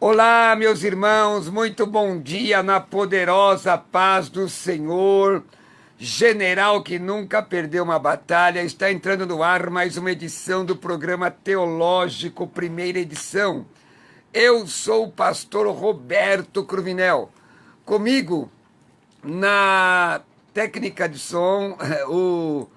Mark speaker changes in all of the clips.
Speaker 1: Olá, meus irmãos, muito bom dia na poderosa paz do Senhor. General que nunca perdeu uma batalha, está entrando no ar mais uma edição do programa Teológico, primeira edição. Eu sou o pastor Roberto Cruvinel. Comigo, na técnica de som, o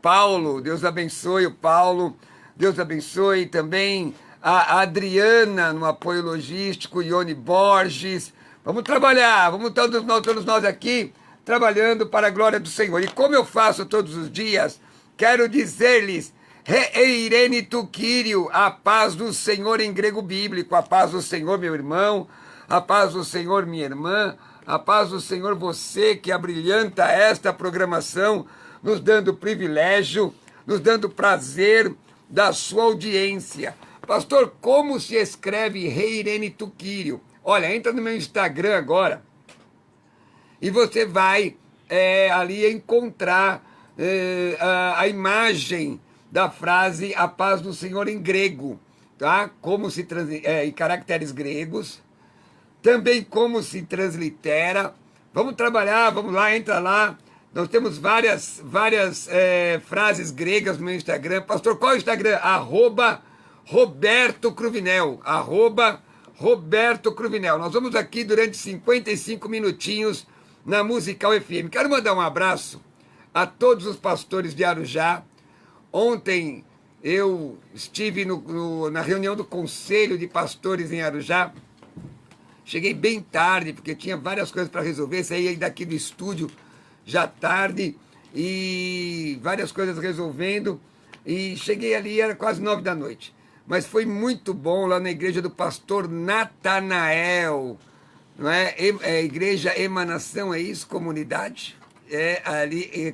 Speaker 1: Paulo, Deus abençoe o Paulo, Deus abençoe também a Adriana no apoio logístico, Ione Borges. Vamos trabalhar, vamos todos nós aqui trabalhando para a glória do Senhor. E como eu faço todos os dias, quero dizer-lhes, Reirene tu Kyrio, a paz do Senhor em grego bíblico, a paz do Senhor, meu irmão, a paz do Senhor, minha irmã, a paz do Senhor, você que abrilhanta esta programação, nos dando privilégio, nos dando prazer da sua audiência. Pastor, como se escreve Reirene tu Kyrio? Olha, entra no meu Instagram agora e você vai ali encontrar a imagem da frase a paz do Senhor em grego, tá? Como se em caracteres gregos, também como se translitera. Vamos trabalhar, vamos lá, entra lá. Nós temos várias frases gregas no meu Instagram. Pastor, qual é o Instagram? @Roberto Cruvinel. @Roberto Cruvinel. Nós vamos aqui durante 55 minutinhos na Musical FM. Quero mandar um abraço a todos os pastores de Arujá. Ontem eu estive na reunião do Conselho de Pastores em Arujá. Cheguei bem tarde, porque tinha várias coisas para resolver. Saí daqui do estúdio já tarde e várias coisas resolvendo. E cheguei ali, era quase 9 da noite. Mas foi muito bom lá na igreja do pastor Natanael. Não é? Igreja Emanação, é isso? Comunidade?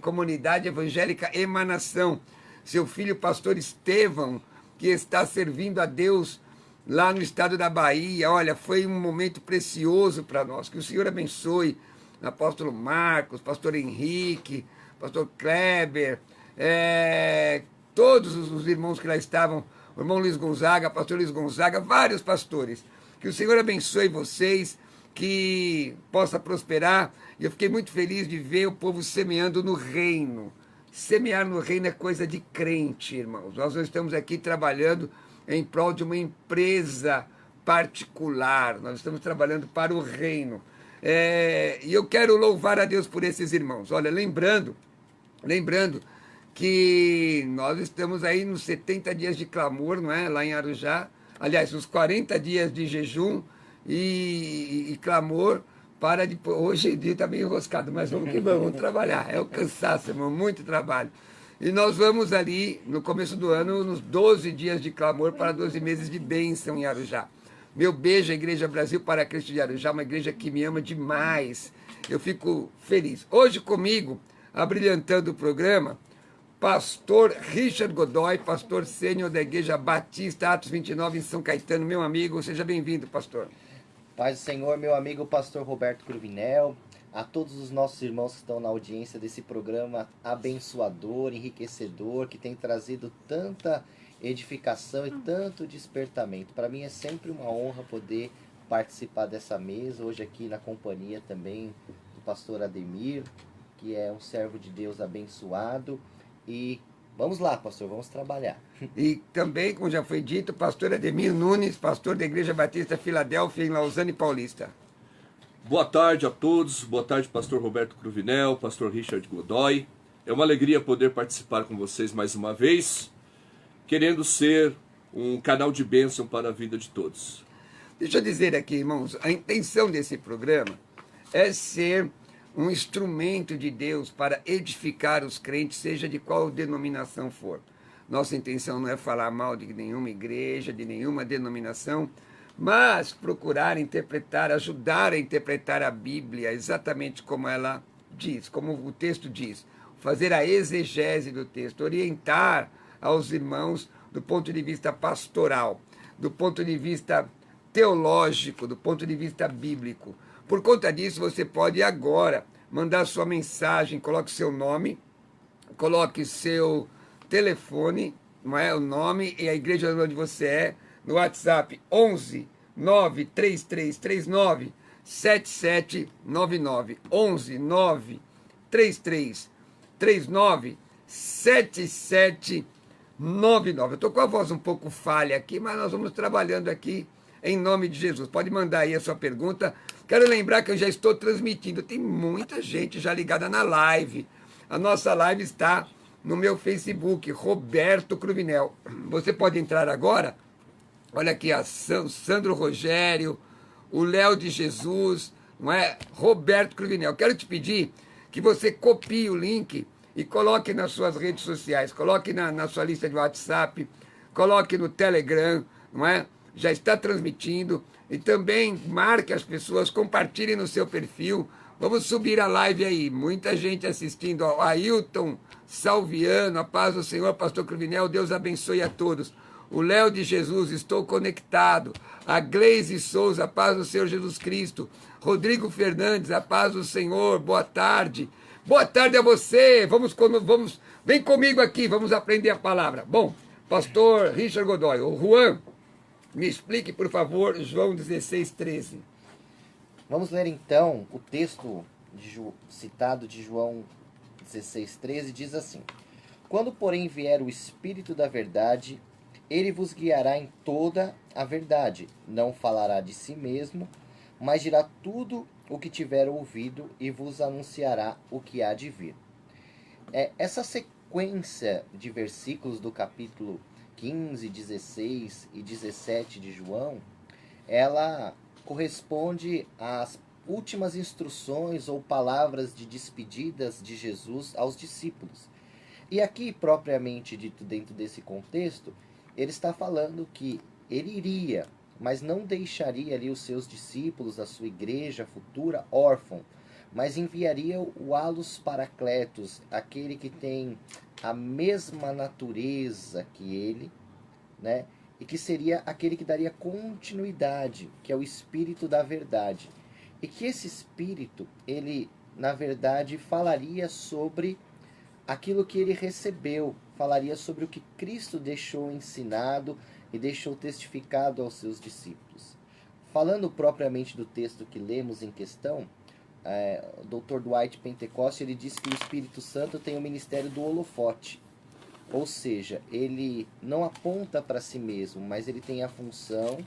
Speaker 1: Comunidade Evangélica Emanação. Seu filho, pastor Estevão, que está servindo a Deus lá no estado da Bahia. Olha, foi um momento precioso para nós. Que o Senhor abençoe o apóstolo Marcos, pastor Henrique, pastor Kleber, todos os irmãos que lá estavam, o irmão Luiz Gonzaga, pastor Luiz Gonzaga, vários pastores. Que o Senhor abençoe vocês, que possa prosperar. E eu fiquei muito feliz de ver o povo semeando no reino. Semear no reino é coisa de crente, irmãos. Nós não estamos aqui trabalhando em prol de uma empresa particular. Nós estamos trabalhando para o reino. E eu quero louvar a Deus por esses irmãos. Olha, lembrando que nós estamos aí nos 70 dias de clamor, não é? Lá em Arujá. Aliás, nos 40 dias de jejum e clamor para depois. Hoje o dia está meio enroscado, mas vamos trabalhar. É o cansaço, irmão, muito trabalho. E nós vamos ali, no começo do ano, nos 12 dias de clamor para 12 meses de bênção em Arujá. Meu beijo à Igreja Brasil para Cristo de Arujá, uma igreja que me ama demais. Eu fico feliz. Hoje comigo, abrilhantando o programa, pastor Richard Godoy, pastor sênior da Igreja Batista Atos 29 em São Caetano. Meu amigo, seja bem-vindo, pastor.
Speaker 2: Paz do Senhor, meu amigo pastor Roberto Cruvinel, a todos os nossos irmãos que estão na audiência desse programa abençoador, enriquecedor, que tem trazido tanta edificação e tanto despertamento. Para mim é sempre uma honra poder participar dessa mesa, hoje aqui na companhia também do pastor Ademir, que é um servo de Deus abençoado. E vamos lá, pastor, vamos trabalhar.
Speaker 1: E também, como já foi dito, pastor Ademir Nunes, pastor da Igreja Batista Filadélfia, em Lausanne Paulista.
Speaker 3: Boa tarde a todos, boa tarde, pastor Roberto Cruvinel, pastor Richard Godoy. É uma alegria poder participar com vocês mais uma vez, querendo ser um canal de bênção para a vida de todos.
Speaker 1: Deixa eu dizer aqui, irmãos, a intenção desse programa é ser um instrumento de Deus para edificar os crentes, seja de qual denominação for. Nossa intenção não é falar mal de nenhuma igreja, de nenhuma denominação, mas procurar interpretar, ajudar a interpretar a Bíblia exatamente como ela diz, como o texto diz. Fazer a exegese do texto, orientar aos irmãos do ponto de vista pastoral, do ponto de vista teológico, do ponto de vista bíblico. Por conta disso, você pode agora mandar sua mensagem, coloque seu nome, coloque seu telefone, não é, o nome e a igreja onde você é, no WhatsApp 11 93339 7799. 11 93339 7799. Eu estou com a voz um pouco falha aqui, mas nós vamos trabalhando aqui em nome de Jesus. Pode mandar aí a sua pergunta. Quero lembrar que eu já estou transmitindo. Tem muita gente já ligada na live. A nossa live está no meu Facebook, Roberto Cruvinel. Você pode entrar agora. Olha aqui, o Sandro Rogério, o Léo de Jesus, não é? Roberto Cruvinel. Quero te pedir que você copie o link e coloque nas suas redes sociais, coloque na sua lista de WhatsApp, coloque no Telegram, não é? Já está transmitindo. E também marque as pessoas, compartilhe no seu perfil. Vamos subir a live aí. Muita gente assistindo. Ó, Ailton Salviano, a paz do Senhor, pastor Cruvinel, Deus abençoe a todos. O Léo de Jesus, estou conectado. A Gleise Souza, a paz do Senhor Jesus Cristo. Rodrigo Fernandes, a paz do Senhor, boa tarde. Boa tarde a você. Vem comigo aqui, vamos aprender a palavra. Bom, pastor Richard Godoy, o Juan, me explique, por favor, João 16:13.
Speaker 2: Vamos ler então o texto citado de João 16:13, diz assim: Quando, porém, vier o Espírito da verdade, ele vos guiará em toda a verdade. Não falará de si mesmo, mas dirá tudo o que tiver ouvido e vos anunciará o que há de vir. Essa sequência de versículos do capítulo 15, 16 e 17 de João, ela corresponde às últimas instruções ou palavras de despedidas de Jesus aos discípulos. E aqui, propriamente dito, dentro desse contexto, ele está falando que ele iria, mas não deixaria ali os seus discípulos, a sua igreja futura, órfão, mas enviaria o Allos Paracletos, aquele que tem a mesma natureza que ele, né? E que seria aquele que daria continuidade, que é o Espírito da verdade. E que esse Espírito, ele, na verdade, falaria sobre aquilo que ele recebeu, falaria sobre o que Cristo deixou ensinado e deixou testificado aos seus discípulos. Falando propriamente do texto que lemos em questão, o Dr. Dwight Pentecoste, ele diz que o Espírito Santo tem o ministério do holofote. Ou seja, ele não aponta para si mesmo, mas ele tem a função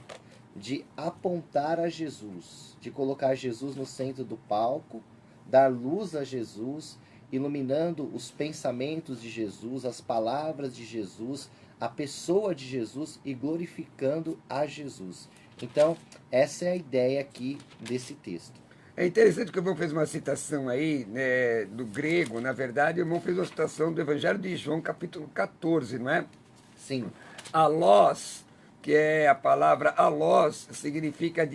Speaker 2: de apontar a Jesus, de colocar Jesus no centro do palco, dar luz a Jesus, iluminando os pensamentos de Jesus, as palavras de Jesus, a pessoa de Jesus e glorificando a Jesus. Então, essa é a ideia aqui desse texto.
Speaker 1: É interessante que o irmão fez uma citação aí, né, do grego. Na verdade, o irmão fez uma citação do Evangelho de João, capítulo 14, não é?
Speaker 2: Sim.
Speaker 1: Alós, que é a palavra alós, significa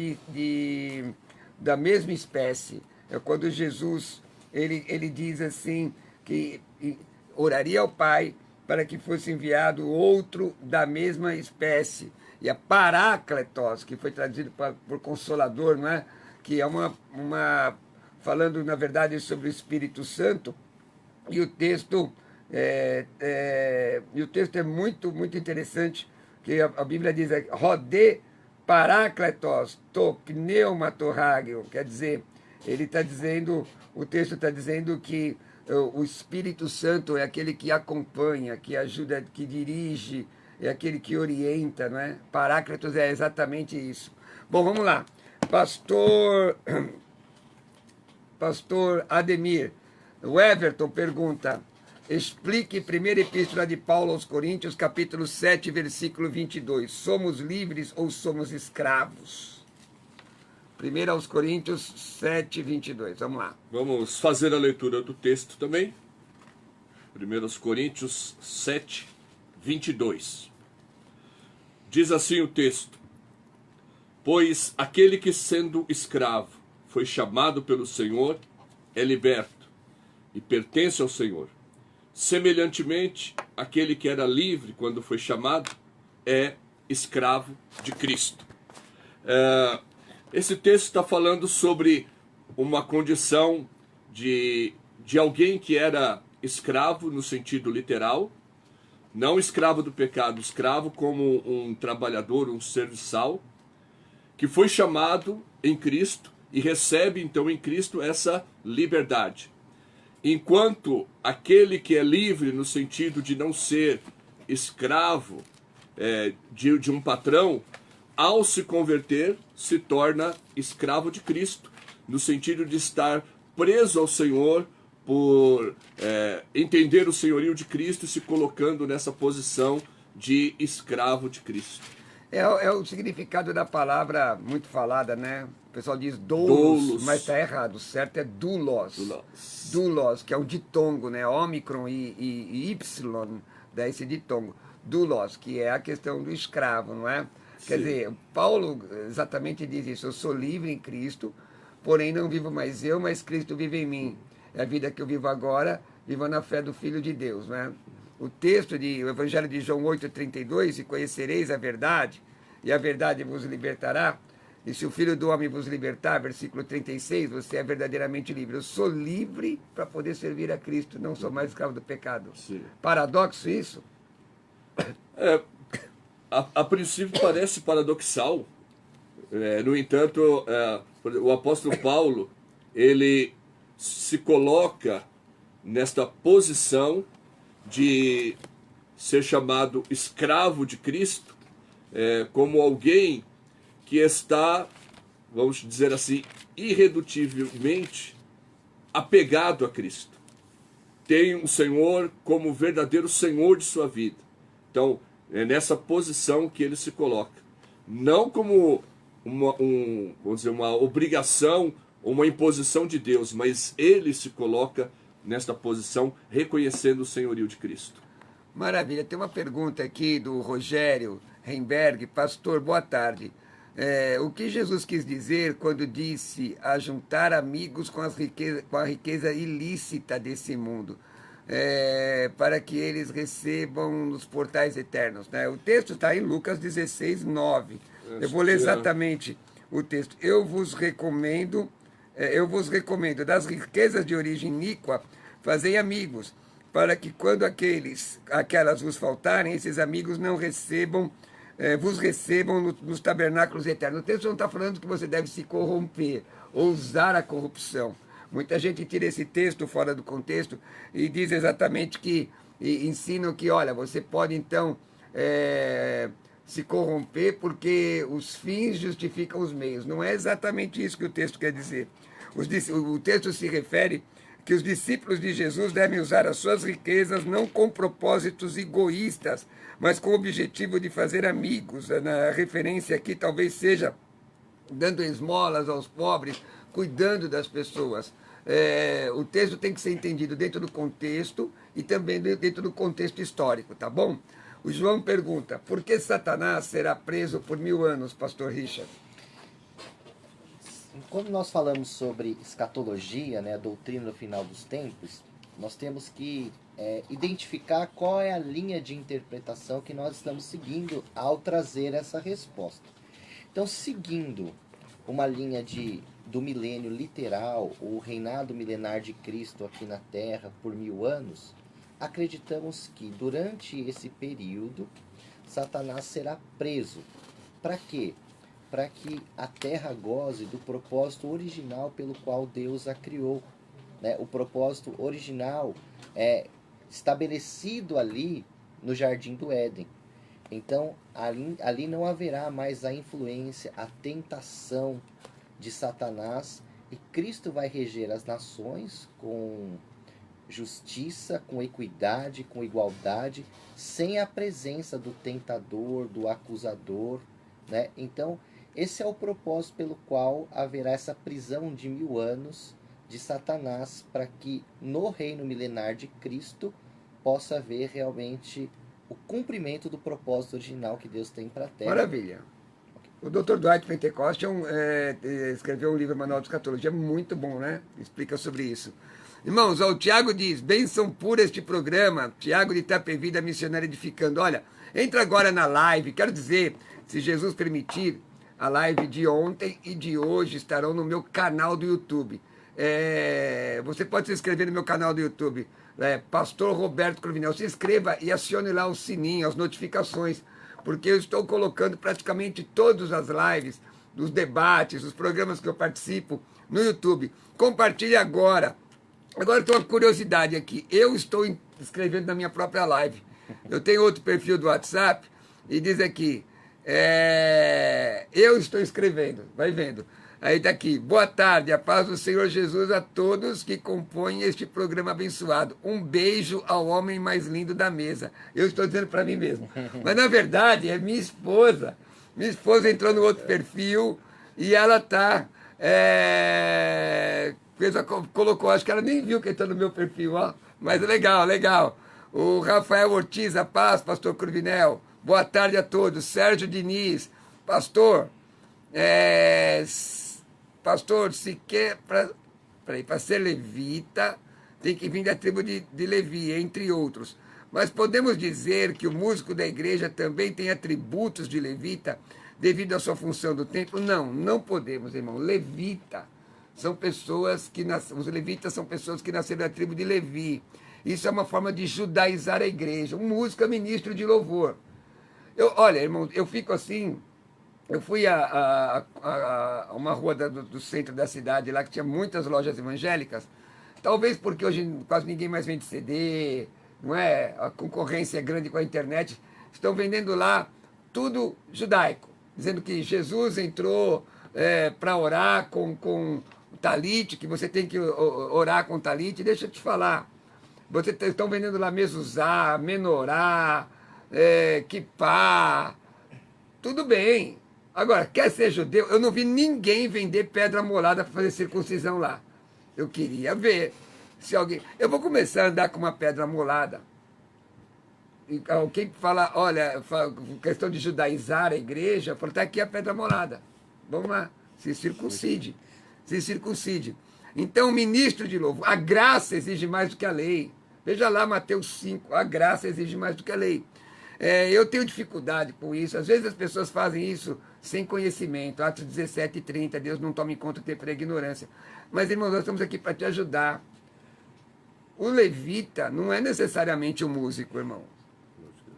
Speaker 1: da mesma espécie. É quando Jesus, ele diz assim, que oraria ao Pai para que fosse enviado outro da mesma espécie. E a parácletos, que foi traduzido por consolador, não é? Que é falando, na verdade, sobre o Espírito Santo, e o texto é muito, muito interessante, que a Bíblia diz, rodê parácletos, to pneumatorrágio, quer dizer, o texto está dizendo que o Espírito Santo é aquele que acompanha, que ajuda, que dirige, é aquele que orienta, não é? Parácletos é exatamente isso. Bom, vamos lá. Pastor Ademir, o Everton pergunta, explique primeira epístola de Paulo aos Coríntios, capítulo 7, versículo 22. Somos livres ou somos escravos? 1 aos Coríntios 7, 22. Vamos lá.
Speaker 3: Vamos fazer a leitura do texto também. 1 aos Coríntios 7, 22. Diz assim o texto: Pois aquele que, sendo escravo, foi chamado pelo Senhor, é liberto e pertence ao Senhor. Semelhantemente, aquele que era livre quando foi chamado, é escravo de Cristo. Esse texto está falando sobre uma condição de alguém que era escravo no sentido literal, não escravo do pecado, escravo como um trabalhador, um serviçal, que foi chamado em Cristo e recebe então em Cristo essa liberdade. Enquanto aquele que é livre no sentido de não ser escravo de um patrão, ao se converter, se torna escravo de Cristo, no sentido de estar preso ao Senhor por entender o senhorio de Cristo e se colocando nessa posição de escravo de Cristo.
Speaker 1: É o significado da palavra muito falada, né? O pessoal diz doulos, mas está errado. O certo é doulos. Doulos, que é o ditongo, né? Ômicron e Y, dá esse ditongo. Doulos, que é a questão do escravo, não é? Sim. Quer dizer, Paulo exatamente diz isso. Eu sou livre em Cristo, porém não vivo mais eu, mas Cristo vive em mim. É a vida que eu vivo agora, vivo na fé do Filho de Deus, né? O texto o Evangelho de João 8,32, e conhecereis a verdade, e a verdade vos libertará, e se o Filho do Homem vos libertar, versículo 36, você é verdadeiramente livre. Eu sou livre para poder servir a Cristo, não sou mais escravo do pecado. Sim. Paradoxo isso?
Speaker 3: A princípio parece paradoxal. No entanto, o apóstolo Paulo, ele se coloca nesta posição de ser chamado escravo de Cristo, como alguém que está, vamos dizer assim, irredutivelmente apegado a Cristo. Tem o Senhor como verdadeiro Senhor de sua vida. Então, é nessa posição que ele se coloca. Não como vamos dizer, uma obrigação, uma imposição de Deus, mas ele se coloca nesta posição, reconhecendo o senhorio de Cristo.
Speaker 1: Maravilha. Tem uma pergunta aqui do Rogério Heimberg. Pastor, boa tarde. O que Jesus quis dizer quando disse ajuntar amigos com a riqueza ilícita desse mundo, para que eles recebam nos portais eternos, né? O texto está em Lucas 16, 9. Eu vou ler exatamente o texto. Eu vos recomendo, das riquezas de origem iníqua, fazei amigos, para que quando aquelas vos faltarem, esses amigos não vos recebam nos tabernáculos eternos. O texto não está falando que você deve se corromper ou usar a corrupção. Muita gente tira esse texto fora do contexto e diz exatamente ensinam que, olha, você pode então se corromper porque os fins justificam os meios. Não é exatamente isso que o texto quer dizer. O texto se refere que os discípulos de Jesus devem usar as suas riquezas não com propósitos egoístas, mas com o objetivo de fazer amigos. A referência aqui talvez seja dando esmolas aos pobres, cuidando das pessoas. O texto tem que ser entendido dentro do contexto e também dentro do contexto histórico, tá bom? O João pergunta, por que Satanás será preso por 1000 anos, pastor Richard?
Speaker 2: Quando nós falamos sobre escatologia, né, a doutrina no final dos tempos, nós temos que identificar qual é a linha de interpretação que nós estamos seguindo ao trazer essa resposta. Então, seguindo uma linha do milênio literal, o reinado milenar de Cristo aqui na Terra por 1000 anos, acreditamos que durante esse período, Satanás será preso. Para quê? Para que a Terra goze do propósito original pelo qual Deus a criou. Né? O propósito original é estabelecido ali no Jardim do Éden. Então, ali não haverá mais a influência, a tentação de Satanás, e Cristo vai reger as nações com justiça, com equidade, com igualdade, sem a presença do tentador, do acusador, né? Então, esse é o propósito pelo qual haverá essa prisão de 1000 anos de Satanás, para que no reino milenar de Cristo possa haver realmente o cumprimento do propósito original que Deus tem para a Terra.
Speaker 1: Maravilha. O Dr. Dwight Pentecost escreveu um livro, Manual de Escatologia, muito bom, né? Explica sobre isso. Irmãos, o Tiago diz, bênção pura este programa, Tiago de Itapevi, da Missionária Edificando. Olha, entra agora na live, quero dizer, se Jesus permitir, a live de ontem e de hoje estarão no meu canal do YouTube. Você pode se inscrever no meu canal do YouTube, Pastor Roberto Cruvinel. Se inscreva e acione lá o sininho, as notificações, porque eu estou colocando praticamente todas as lives dos debates, dos programas que eu participo no YouTube. Compartilhe agora. Agora tem uma curiosidade aqui. Eu estou escrevendo na minha própria live. Eu tenho outro perfil do WhatsApp e diz aqui, eu estou escrevendo, vai vendo. Aí está aqui, boa tarde, a paz do Senhor Jesus a todos que compõem este programa abençoado. Um beijo ao homem mais lindo da mesa. Eu estou dizendo para mim mesmo. Mas na verdade é minha esposa. Minha esposa entrou no outro perfil e ela está... colocou, acho que ela nem viu que está no meu perfil, ó. Mas legal, legal. O Rafael Ortiz, a paz, pastor Cruvinel. Boa tarde a todos. Sérgio Diniz, pastor, se quer para ser levita, tem que vir da tribo de Levi, entre outros. Mas podemos dizer que o músico da igreja também tem atributos de levita devido à sua função do templo? Não, não podemos, irmão. Levita são pessoas que os levitas são pessoas que nasceram da tribo de Levi. Isso é uma forma de judaizar a igreja. Um músico é ministro de louvor. Olha, irmão, eu fico assim. Eu fui a uma rua do centro da cidade lá que tinha muitas lojas evangélicas. Talvez porque hoje quase ninguém mais vende CD, não é? A concorrência é grande com a internet. Estão vendendo lá tudo judaico, dizendo que Jesus entrou para orar com o talite, que você tem que orar com o talite. Deixa eu te falar. Estão vendendo lá mezuzá, menorá, quipá. Tudo bem. Agora, quer ser judeu? Eu não vi ninguém vender pedra molada para fazer circuncisão lá. Eu queria ver se alguém... Eu vou começar a andar com uma pedra molada. E alguém fala, olha, questão de judaizar a igreja, fala, tá aqui a pedra molada. Vamos lá, se circuncide. Se circuncide. Então, ministro de louvor, a graça exige mais do que a lei. Veja lá Mateus 5, a graça exige mais do que a lei. Eu tenho dificuldade com isso. Às vezes as pessoas fazem isso sem conhecimento. Atos 17 e 30, Deus não toma em conta o tempo da ignorância. Mas, irmãos, nós estamos aqui para te ajudar. O levita não é necessariamente um músico, irmão.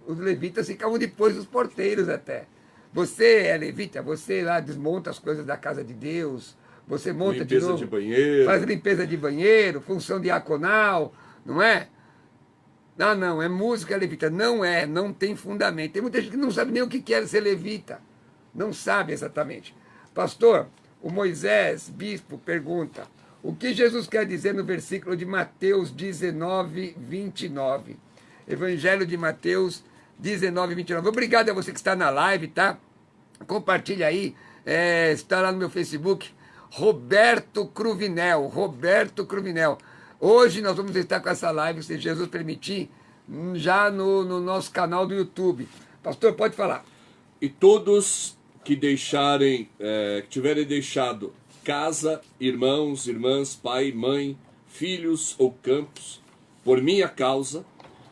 Speaker 1: Os levitas ficavam depois dos porteiros até. Você é levita, você lá desmonta as coisas da casa de Deus, você monta
Speaker 3: limpeza
Speaker 1: de novo,
Speaker 3: de banheiro.
Speaker 1: Faz limpeza de banheiro, função diaconal, não é? Não, é música levita. Não tem fundamento. Tem muita gente que não sabe nem o que é ser levita. Não sabe exatamente. Pastor, o Moisés, bispo, pergunta, o que Jesus quer dizer no versículo de Mateus 19, 29? Evangelho de Mateus 19, 29. Obrigado a você que está na live, tá? Compartilha aí. Está lá no meu Facebook. Roberto Cruvinel. Roberto Cruvinel. Hoje nós vamos estar com essa live, se Jesus permitir, já no nosso canal do YouTube. Pastor, pode falar.
Speaker 3: E todos que que tiverem deixado casa, irmãos, irmãs, pai, mãe, filhos ou campos, por minha causa,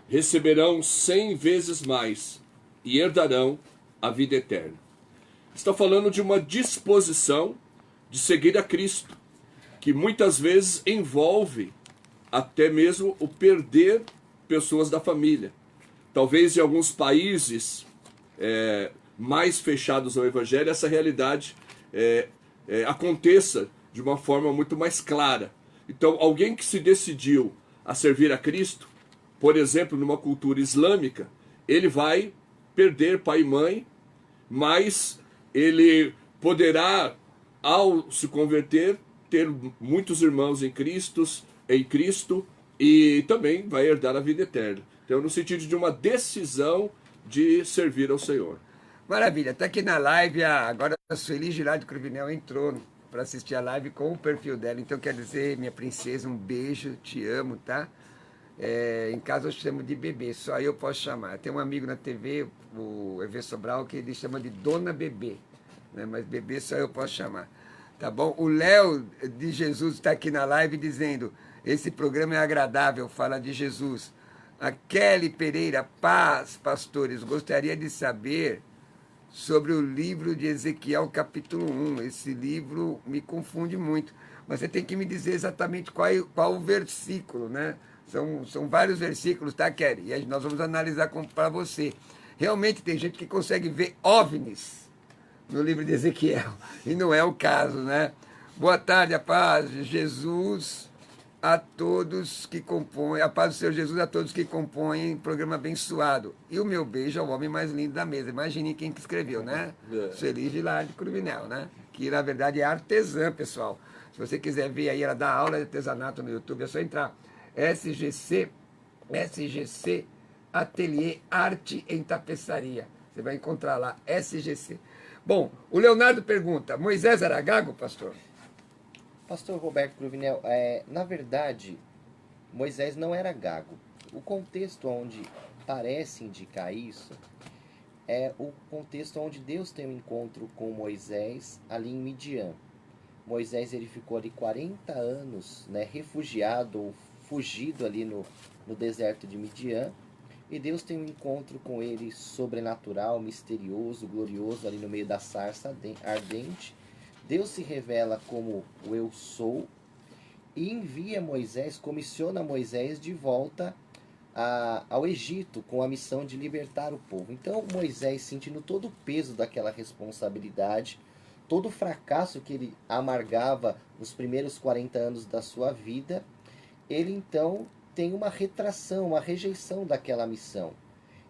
Speaker 3: receberão 100 vezes mais e herdarão a vida eterna. Está falando de uma disposição de seguir a Cristo, que muitas vezes envolve até mesmo o perder pessoas da família. Talvez em alguns países mais fechados ao Evangelho, essa realidade aconteça de uma forma muito mais clara. Então, alguém que se decidiu a servir a Cristo, por exemplo, numa cultura islâmica, ele vai perder pai e mãe, mas ele poderá, ao se converter, ter muitos irmãos em Cristo e também vai herdar a vida eterna. Então, no sentido de uma decisão de servir ao Senhor.
Speaker 1: Maravilha, está aqui na live, agora a Sueli Girardi Cruvinel entrou para assistir a live com o perfil dela. Então, quer dizer, minha princesa, um beijo, te amo, tá? Em casa eu chamo de bebê, só eu posso chamar. Tem um amigo na TV, o Evê Sobral, que ele chama de Dona Bebê, né? Mas bebê só eu posso chamar. Tá bom? O Léo de Jesus está aqui na live dizendo, esse programa é agradável, fala de Jesus. A Kelly Pereira, paz, pastores, gostaria de saber sobre o livro de Ezequiel, capítulo 1. Esse livro me confunde muito, mas você tem que me dizer exatamente qual o versículo, né? São vários versículos, tá, Kelly? E aí nós vamos analisar para você. Realmente tem gente que consegue ver OVNIs no livro de Ezequiel. E não é o caso, né? Boa tarde, a paz de Jesus a todos que compõem, a paz do Senhor Jesus a todos que compõem o programa abençoado. E o meu beijo ao homem mais lindo da mesa. Imagine quem que escreveu, né? Sueli Gilardi Cruvinel, né? Que na verdade é artesã, pessoal. Se você quiser ver aí, ela dá aula de artesanato no YouTube, é só entrar. SGC Ateliê Arte em Tapeçaria. Você vai encontrar lá, SGC. Bom, o Leonardo pergunta, Moisés era gago, pastor?
Speaker 2: Pastor Roberto Cruvinel, na verdade, Moisés não era gago. O contexto onde parece indicar isso é o contexto onde Deus tem um encontro com Moisés ali em Midian. Moisés ele ficou ali 40 anos, né, refugiado ou fugido ali no deserto de Midian. E Deus tem um encontro com ele sobrenatural, misterioso, glorioso ali no meio da sarça ardente. Deus se revela como o Eu Sou e envia Moisés, comissiona Moisés de volta ao Egito com a missão de libertar o povo. Então Moisés, sentindo todo o peso daquela responsabilidade, todo o fracasso que ele amargava nos primeiros 40 anos da sua vida, ele então tem uma retração, uma rejeição daquela missão.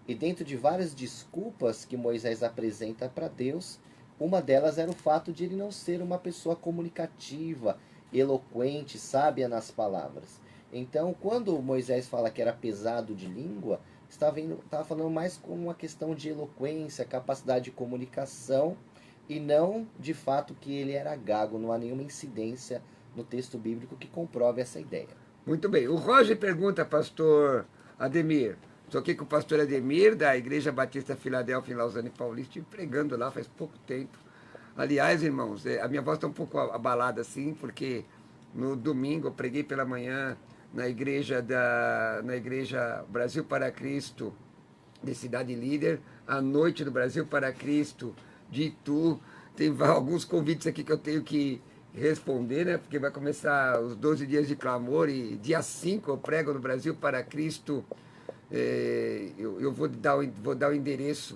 Speaker 2: E dentro de várias desculpas que Moisés apresenta para Deus, uma delas era o fato de ele não ser uma pessoa comunicativa, eloquente, sábia nas palavras. Então, quando Moisés fala que era pesado de língua, estava falando mais com uma questão de eloquência, capacidade de comunicação, e não de fato que ele era gago. Não há nenhuma incidência no texto bíblico que comprove essa ideia.
Speaker 1: Muito bem. O Roger pergunta, pastor Ademir. Estou aqui com o pastor Ademir, da Igreja Batista Filadélfia, em Lausanne Paulista, estive pregando lá faz pouco tempo. Aliás, irmãos, a minha voz está um pouco abalada assim, porque no domingo eu preguei pela manhã na igreja Brasil para Cristo, de Cidade Líder, à noite do Brasil para Cristo, de Itu. Tem alguns convites aqui que eu tenho que responder, né? Porque vai começar os 12 dias de clamor e dia 5 eu prego no Brasil para Cristo. Eu vou dar o endereço,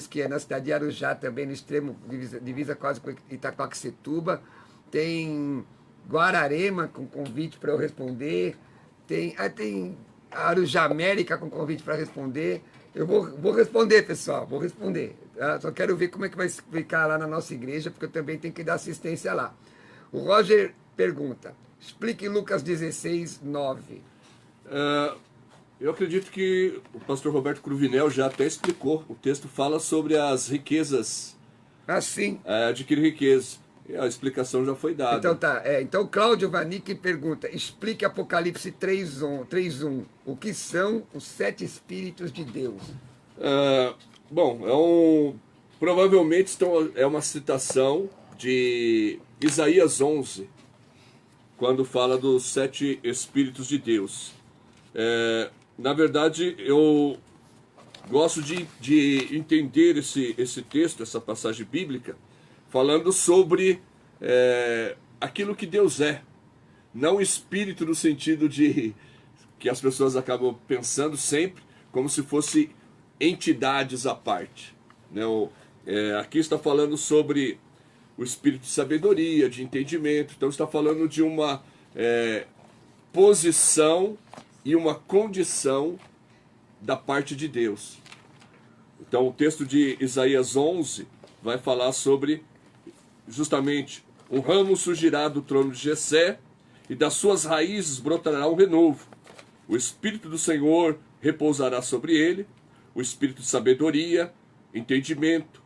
Speaker 1: que é na cidade de Arujá, também no extremo, divisa quase com Itacoaxetuba. Tem Guararema com convite para eu responder. Tem Arujá América com convite para responder. Eu vou responder, pessoal, vou responder. Tá? Só quero ver como é que vai ficar lá na nossa igreja, porque eu também tenho que dar assistência lá. O Roger pergunta, explique Lucas 16, 9.
Speaker 3: Eu acredito que o pastor Roberto Cruvinel já até explicou. O texto fala sobre as riquezas.
Speaker 1: Sim.
Speaker 3: Adquirir riqueza. E a explicação já foi dada.
Speaker 1: Então tá. Então Cláudio Vanik pergunta, explique Apocalipse 3:1. O que são os 7 Espíritos de Deus?
Speaker 3: Provavelmente é uma citação de Isaías 11, quando fala dos 7 Espíritos de Deus. Na verdade, eu gosto de entender esse texto, essa passagem bíblica, falando sobre aquilo que Deus é. Não espírito no sentido de que as pessoas acabam pensando sempre como se fosse entidades à parte. Aqui está falando sobre o espírito de sabedoria, de entendimento. Então está falando de uma posição e uma condição da parte de Deus. Então o texto de Isaías 11 vai falar sobre justamente um ramo surgirá do trono de Jessé e das suas raízes brotará um renovo. O Espírito do Senhor repousará sobre ele, o Espírito de sabedoria, entendimento,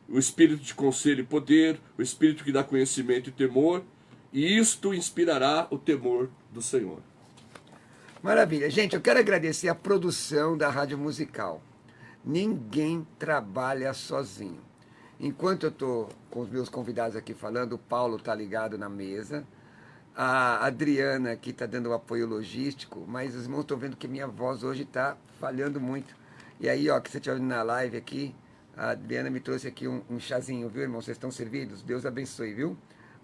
Speaker 3: o Espírito de conselho e poder, o Espírito que dá conhecimento e temor, e isto inspirará o temor do Senhor.
Speaker 1: Maravilha. Gente, eu quero agradecer a produção da Rádio Musical. Ninguém trabalha sozinho. Enquanto eu estou com os meus convidados aqui falando, o Paulo está ligado na mesa, a Adriana aqui está dando o apoio logístico, mas os irmãos estão vendo que minha voz hoje está falhando muito. E aí, ó, que você estiver vendo na live aqui, a Adriana me trouxe aqui um chazinho, viu, irmão? Vocês estão servidos? Deus abençoe, viu?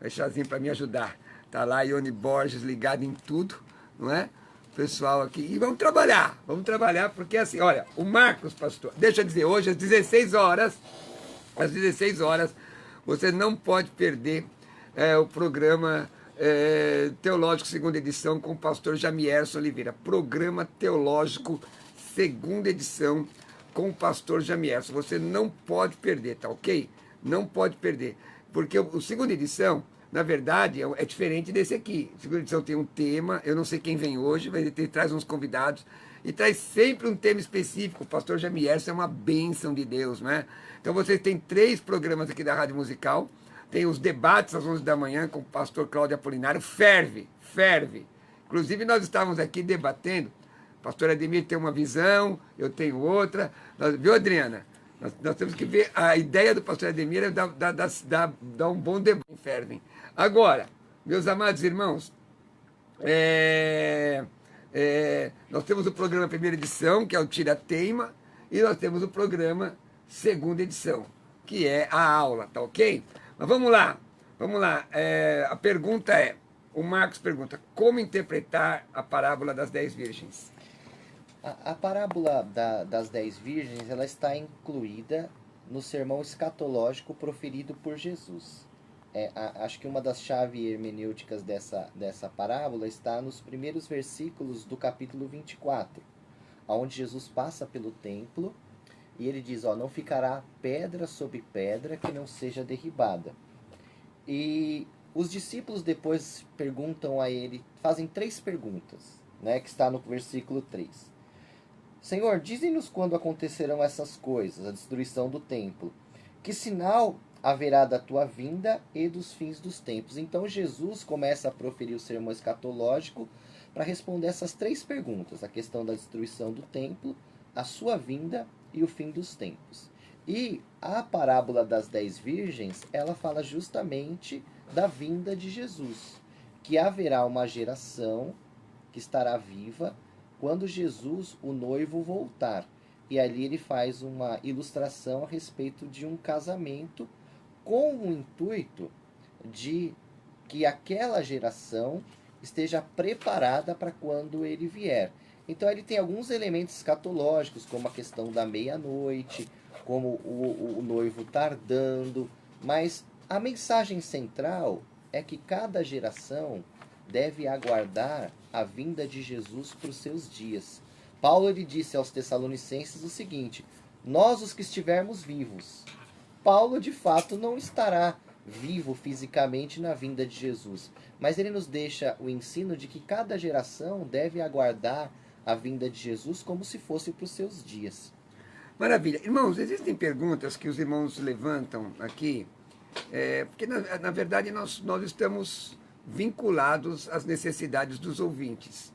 Speaker 1: Um chazinho para me ajudar. Tá lá, Ione Borges ligado em tudo, não é? Pessoal aqui. E vamos trabalhar, porque assim, olha, o Marcos, pastor, deixa eu dizer, hoje às 16 horas, às 16 horas. Você não pode perder o programa Teológico Segunda Edição com o pastor Jamierson Oliveira. Programa Teológico Segunda Edição com o pastor Jamierson. Você não pode perder, tá ok? Não pode perder. Porque o Segunda Edição, na verdade, é diferente desse aqui. A Segunda Edição tem um tema, eu não sei quem vem hoje, mas ele traz uns convidados e traz sempre um tema específico. O pastor Jamierson é uma bênção de Deus, né? Então vocês têm 3 programas aqui da Rádio Musical. Tem os debates às 11 da manhã com o pastor Cláudio Apolinário. Ferve, ferve. Inclusive nós estávamos aqui debatendo. O pastor Ademir tem uma visão, eu tenho outra. Viu, Adriana? Nós temos que ver, a ideia do pastor Ademir é dar um bom debate, fervem. Agora, meus amados irmãos, nós temos o programa Primeira Edição, que é o Tira Teima, e nós temos o programa Segunda Edição, que é a aula, tá ok? Mas vamos lá. A pergunta o Marcos pergunta, como interpretar a parábola das 10 virgens?
Speaker 2: A parábola das 10 virgens, ela está incluída no sermão escatológico proferido por Jesus. Acho que uma das chaves hermenêuticas dessa parábola está nos primeiros versículos do capítulo 24, onde Jesus passa pelo templo e ele diz, não ficará pedra sobre pedra que não seja derribada. E os discípulos depois perguntam a ele, fazem 3 perguntas, né, que está no versículo 3. Senhor, dize-nos quando acontecerão essas coisas, a destruição do templo. Que sinal haverá da tua vinda e dos fins dos tempos? Então Jesus começa a proferir o sermão escatológico para responder essas 3 perguntas. A questão da destruição do templo, a sua vinda e o fim dos tempos. E a parábola das 10 virgens, ela fala justamente da vinda de Jesus. Que haverá uma geração que estará viva quando Jesus, o noivo, voltar. E ali ele faz uma ilustração a respeito de um casamento com o intuito de que aquela geração esteja preparada para quando ele vier. Então ele tem alguns elementos escatológicos, como a questão da meia-noite, como o noivo tardando, mas a mensagem central é que cada geração deve aguardar a vinda de Jesus para os seus dias. Paulo ele disse aos Tessalonicenses o seguinte, nós os que estivermos vivos. Paulo de fato não estará vivo fisicamente na vinda de Jesus, mas ele nos deixa o ensino de que cada geração deve aguardar a vinda de Jesus como se fosse para os seus dias.
Speaker 1: Maravilha. Irmãos, existem perguntas que os irmãos levantam aqui, porque na verdade nós estamos vinculados às necessidades dos ouvintes.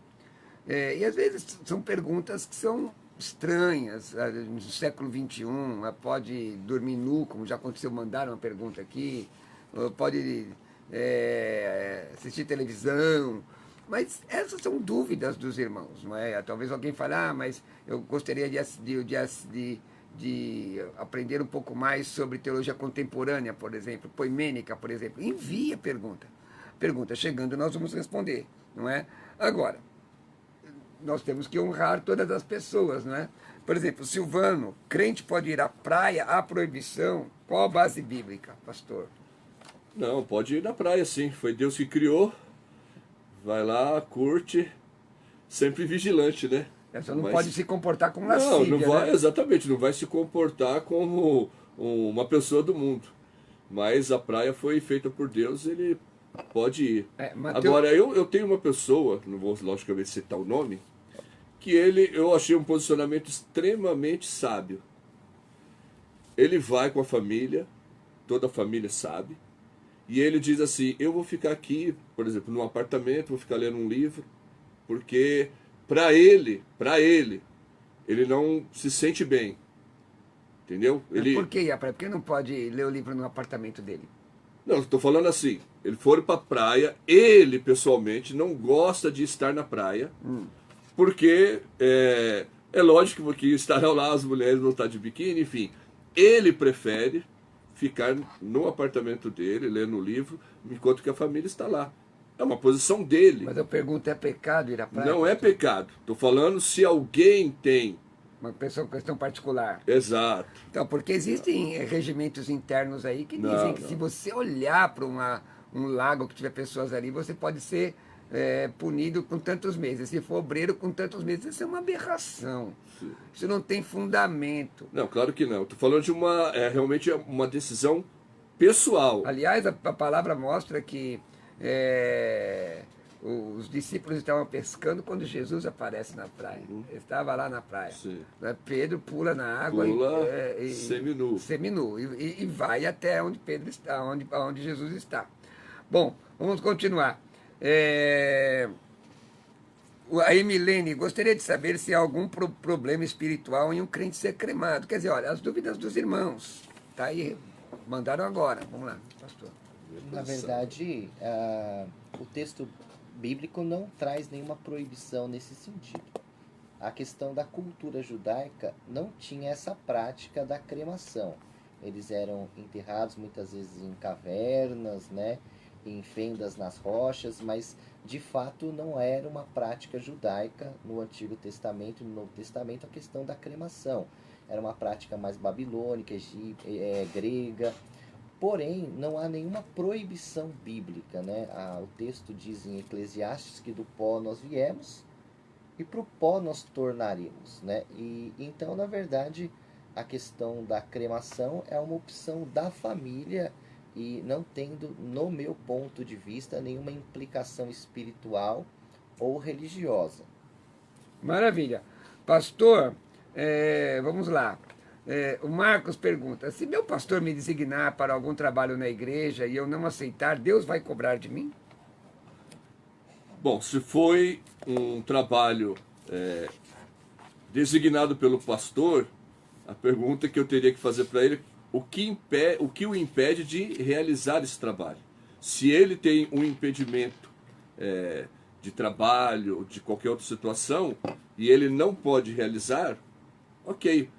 Speaker 1: E às vezes são perguntas que são estranhas, no século XXI, pode dormir nu, como já aconteceu, mandaram uma pergunta aqui, pode assistir televisão, mas essas são dúvidas dos irmãos, não é? Talvez alguém fale, mas eu gostaria de aprender um pouco mais sobre teologia contemporânea, por exemplo, poimênica, por exemplo. Envie a pergunta. Pergunta chegando, nós vamos responder, não é? Agora, nós temos que honrar todas as pessoas, não é? Por exemplo, Silvano, crente pode ir à praia, há proibição? Qual a base bíblica, pastor?
Speaker 3: Não, pode ir na praia, sim. Foi Deus que criou. Vai lá, curte, sempre vigilante, né?
Speaker 1: Só não pode se comportar como lascívia,
Speaker 3: não vai,
Speaker 1: né?
Speaker 3: Exatamente, não vai se comportar como uma pessoa do mundo. Mas a praia foi feita por Deus, ele pode ir. Agora, eu tenho uma pessoa, não vou logicamente citar o nome, que eu achei um posicionamento extremamente sábio. Ele vai com a família, toda a família sabe, e ele diz assim, eu vou ficar aqui, por exemplo, num apartamento, vou ficar lendo um livro, porque para ele não se sente bem. Entendeu?
Speaker 1: Por que a praia? Por que não pode ler o livro no apartamento dele?
Speaker 3: Não, estou falando assim, ele for para a praia, ele pessoalmente não gosta de estar na praia, porque é lógico que estarão lá as mulheres, vão estar de biquíni, enfim. Ele prefere ficar no apartamento dele, lendo o livro, enquanto que a família está lá. É uma posição dele.
Speaker 1: Mas eu pergunto, é pecado ir à praia?
Speaker 3: Não é pecado. Estou falando se alguém tem
Speaker 1: Uma questão particular.
Speaker 3: Exato.
Speaker 1: Então, porque existem regimentos internos aí que dizem que se você olhar para um lago que tiver pessoas ali, você pode ser punido com tantos meses. Se for obreiro com tantos meses, isso é uma aberração.
Speaker 3: Sim.
Speaker 1: Isso não tem fundamento.
Speaker 3: Não, claro que não. Estou falando de realmente uma decisão pessoal.
Speaker 1: Aliás, a palavra mostra que os discípulos estavam pescando quando Jesus aparece na praia. Ele estava lá na praia.
Speaker 3: Sim.
Speaker 1: Pedro pula na água
Speaker 3: seminu.
Speaker 1: seminu e vai até onde Pedro está, onde Jesus está. Bom, vamos continuar. A Emilene gostaria de saber se há algum problema espiritual em um crente ser cremado. Quer dizer, olha, as dúvidas dos irmãos. Tá aí, mandaram agora. Vamos lá, pastor.
Speaker 2: Na verdade, o texto bíblico não traz nenhuma proibição nesse sentido. A questão da cultura judaica não tinha essa prática da cremação. Eles eram enterrados muitas vezes em cavernas, né, em fendas nas rochas, mas de fato não era uma prática judaica no Antigo Testamento e no Novo Testamento a questão da cremação. Era uma prática mais babilônica, grega. Porém, não há nenhuma proibição bíblica, né? O texto diz em Eclesiastes que do pó nós viemos e para o pó nós tornaremos, né? E então, na verdade, a questão da cremação é uma opção da família e não tendo, no meu ponto de vista, nenhuma implicação espiritual ou religiosa.
Speaker 1: Maravilha. Pastor, vamos lá. O Marcos pergunta, se meu pastor me designar para algum trabalho na igreja e eu não aceitar, Deus vai cobrar de mim?
Speaker 3: Bom, se foi um trabalho designado pelo pastor, a pergunta que eu teria que fazer para ele, o que o impede de realizar esse trabalho? Se ele tem um impedimento de trabalho, de qualquer outra situação, e ele não pode realizar, ok.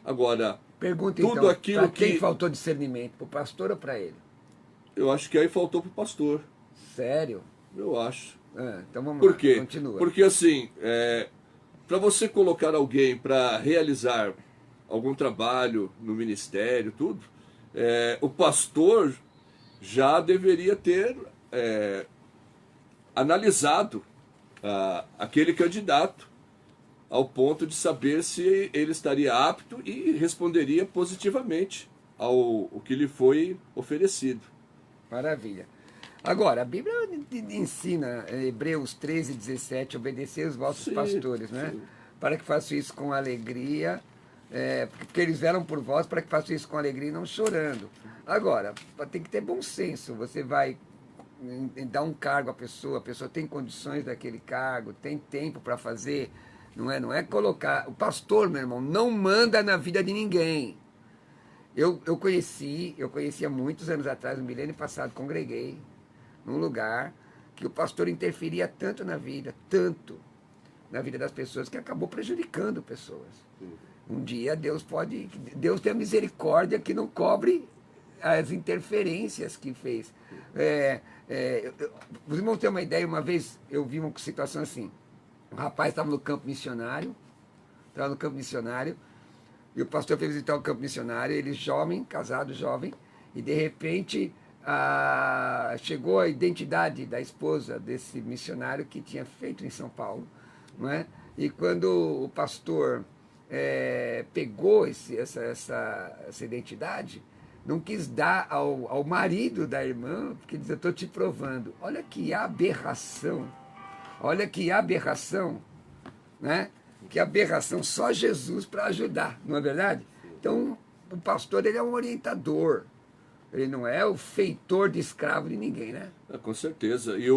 Speaker 3: Agora,
Speaker 1: pergunta
Speaker 3: tudo
Speaker 1: então,
Speaker 3: aquilo
Speaker 1: para quem
Speaker 3: que...
Speaker 1: faltou discernimento, para o pastor ou para ele?
Speaker 3: Eu acho que aí faltou para o pastor.
Speaker 1: Sério?
Speaker 3: Eu acho.
Speaker 1: Então vamos
Speaker 3: Por
Speaker 1: lá,
Speaker 3: quê?
Speaker 1: continua.
Speaker 3: Porque assim, para você colocar alguém para realizar algum trabalho no ministério, tudo, o pastor já deveria ter analisado aquele candidato ao ponto de saber se ele estaria apto e responderia positivamente ao que lhe foi oferecido.
Speaker 1: Maravilha. Agora, a Bíblia ensina, Hebreus 13:17, obedecer os vossos pastores, né?
Speaker 3: Sim.
Speaker 1: Para que façam isso com alegria, porque eles velam por vós, para que façam isso com alegria e não chorando. Agora, tem que ter bom senso. Você vai dar um cargo à pessoa, a pessoa tem condições daquele cargo, tem tempo para fazer. Não é colocar... O pastor, meu irmão, não manda na vida de ninguém. Eu conhecia muitos anos atrás, no milênio passado, congreguei num lugar que o pastor interferia tanto na vida das pessoas, que acabou prejudicando pessoas. Um dia Deus tem a misericórdia que não cobre as interferências que fez. Os irmãos têm uma ideia, uma vez eu vi uma situação assim, um rapaz estava no campo missionário, e o pastor foi visitar o campo missionário, ele jovem, casado, jovem, e de repente chegou a identidade da esposa desse missionário que tinha feito em São Paulo, não é? E quando o pastor pegou essa identidade, não quis dar ao marido da irmã, porque diz, eu estou te provando. Olha que aberração. Olha que aberração, né? Que aberração, só Jesus para ajudar, não é verdade? Então, o pastor, ele é um orientador, ele não é o feitor de escravo de ninguém, né?
Speaker 3: Com certeza. E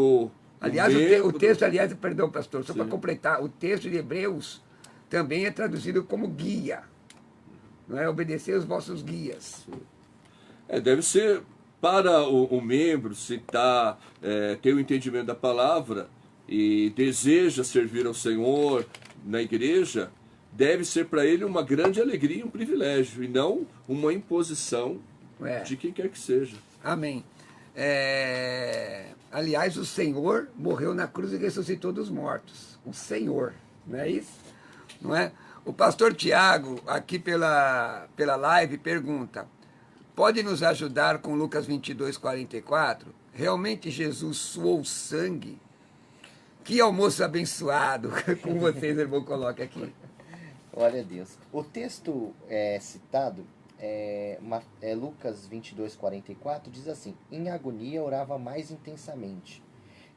Speaker 1: aliás, o texto, perdão, pastor, só
Speaker 3: Sim.
Speaker 1: para completar, o texto de Hebreus também é traduzido como guia, não é? Obedecer os vossos guias.
Speaker 3: Deve ser para o membro, se tem o entendimento da palavra e deseja servir ao Senhor na igreja, deve ser para ele uma grande alegria, um privilégio, e não uma imposição de quem quer que seja.
Speaker 1: Amém. Aliás, o Senhor morreu na cruz e ressuscitou dos mortos. O Senhor, não é isso? Não é? O pastor Tiago, aqui pela live, pergunta: pode nos ajudar com Lucas 22:44? Realmente Jesus suou sangue? Que almoço abençoado com vocês, irmão, coloca aqui.
Speaker 2: Glória a Deus. O texto citado é Lucas 22:44, diz assim: em agonia orava mais intensamente,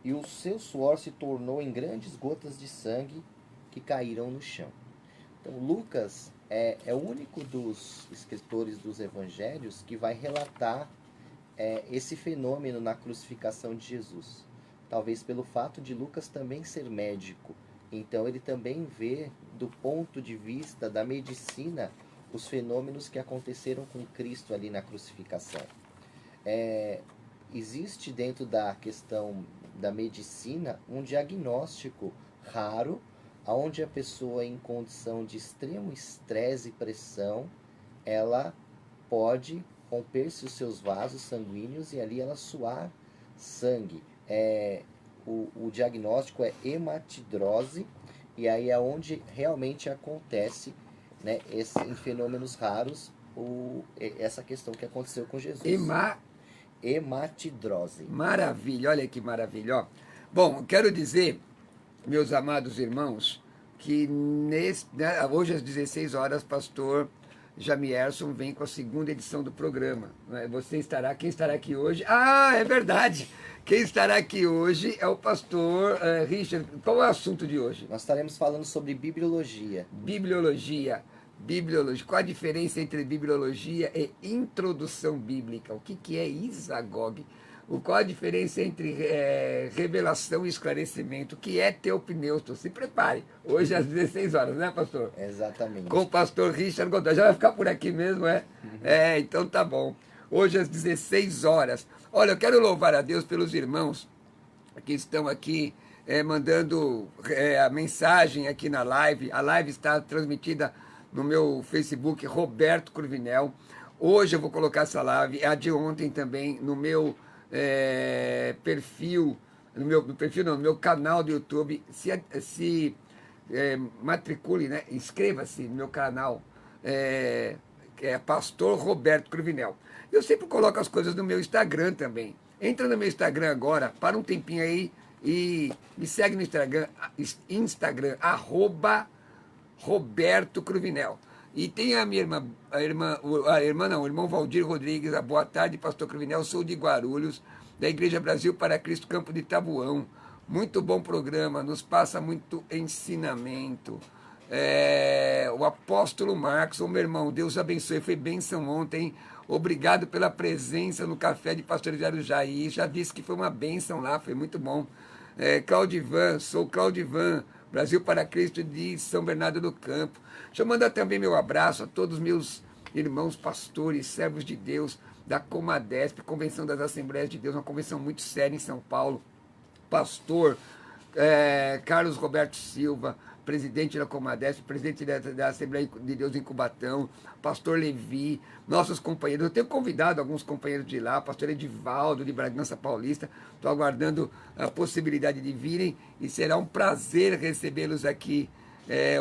Speaker 2: e o seu suor se tornou em grandes gotas de sangue que caíram no chão. Então, Lucas é o único dos escritores dos evangelhos que vai relatar esse fenômeno na crucificação de Jesus. Talvez pelo fato de Lucas também ser médico. Então, ele também vê, do ponto de vista da medicina, os fenômenos que aconteceram com Cristo ali na crucificação. Existe dentro da questão da medicina um diagnóstico raro, onde a pessoa em condição de extremo estresse e pressão, ela pode romper-se os seus vasos sanguíneos e ali ela suar sangue. O diagnóstico é hematidrose, e aí é onde realmente acontece, né, em fenômenos raros, essa questão que aconteceu com Jesus. Hematidrose.
Speaker 1: Maravilha, olha que maravilha. Ó. Bom, quero dizer, meus amados irmãos, que hoje às 16 horas, pastor Jamierson vem com a segunda edição do programa. Quem estará aqui hoje? Ah, é verdade! Quem estará aqui hoje é o pastor Richard. Qual é o assunto de hoje?
Speaker 2: Nós estaremos falando sobre bibliologia.
Speaker 1: Bibliologia. Qual a diferença entre bibliologia e introdução bíblica? O que é Isagoge? Qual a diferença entre revelação e esclarecimento? O que é teopneusto? Se prepare. Hoje às 16 horas, né, pastor?
Speaker 2: Exatamente.
Speaker 1: Com o pastor Richard Godoy. Já vai ficar por aqui mesmo, é? Então tá bom. Hoje às 16 horas. Olha, eu quero louvar a Deus pelos irmãos que estão aqui mandando a mensagem aqui na live. A live está transmitida no meu Facebook, Roberto Cruvinel. Hoje eu vou colocar essa live, a de ontem também, no meu perfil, no meu canal do YouTube. Se matricule, né? Inscreva-se no meu canal, que é Pastor Roberto Cruvinel. Eu sempre coloco as coisas no meu Instagram também. Entra no meu Instagram agora, para um tempinho aí e me segue no Instagram @Roberto Cruvinel. E tem a minha o irmão Valdir Rodrigues. Boa tarde, pastor Cruvinel, sou de Guarulhos, da Igreja Brasil para Cristo, Campo de Tabuão. Muito bom programa, nos passa muito ensinamento. O apóstolo Marcos, meu irmão, Deus abençoe, foi bênção ontem. Obrigado pela presença no café de pastorear Jair. Já disse que foi uma bênção lá, foi muito bom. Claudivan, sou Claudivan, Brasil para Cristo de São Bernardo do Campo. Deixa eu mandar também meu abraço a todos os meus irmãos pastores, servos de Deus, da Comadesp, Convenção das Assembleias de Deus, uma convenção muito séria em São Paulo. Pastor Carlos Roberto Silva, presidente da Comadesp, presidente da Assembleia de Deus em Cubatão, pastor Levi, nossos companheiros. Eu tenho convidado alguns companheiros de lá, pastor Edivaldo, de Bragança Paulista. Estou aguardando a possibilidade de virem e será um prazer recebê-los aqui.